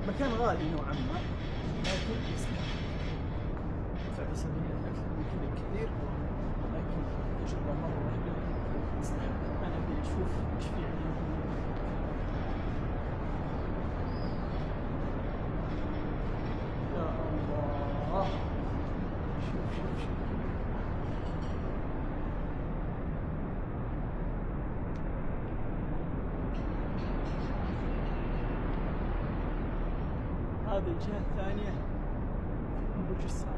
مكان غالي نوعا ما، لكن يستاهل. دفع 700 أكثر من كذا كثير، لكن تجربة مرة حلوة تستحق. أنا أبي أشوف إيش في عندهم. يا الله، شوف هذه الجهة الثانية من برج الساعة.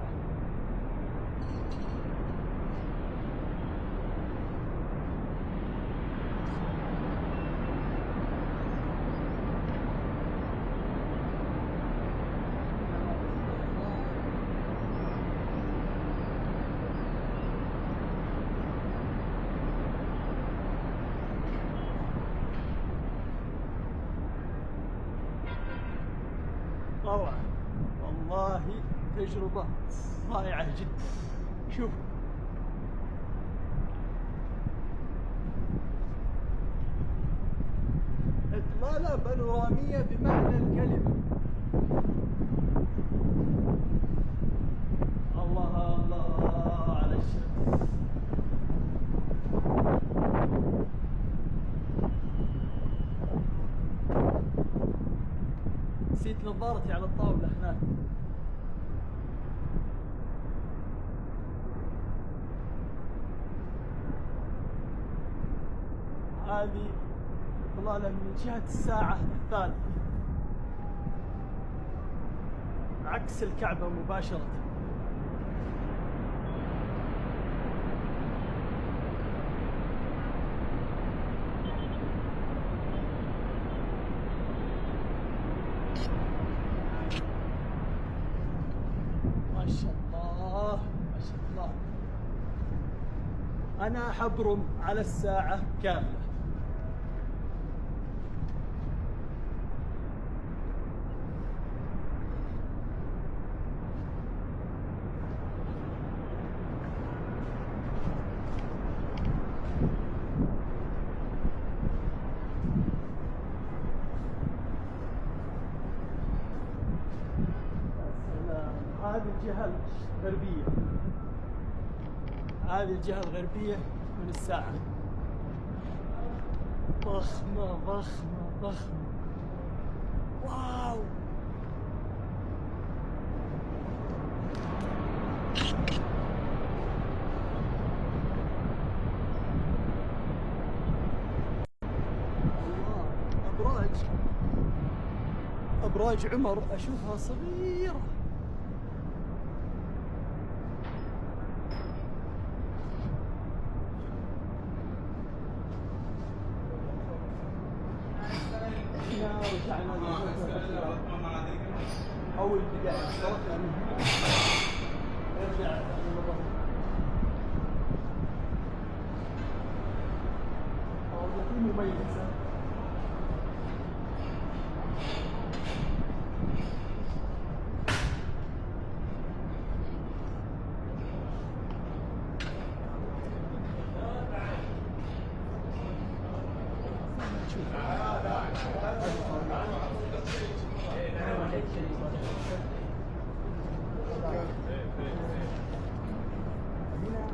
روعة والله، تجربة رائعة جدا. شوف إطلالة بانورامية بمعنى الكلمة. الله الله على الشمس. نسيت نظارتي على الطاولة هناك. هذه إطلالة من جهة الساعة الثالثة عكس الكعبة مباشرة. ما شاء الله ما شاء الله. أنا حبرم على الساعة كاملة. هذه الجهة الغربية، هذه الجهة الغربية من الساعة. ضخمة ضخمة ضخمة. واو. الله، أبراج عمر أشوفها صغيرة. رجعنا أول بداية صوتنا من هنا نرجع للمظهر. والله مميزة. هنا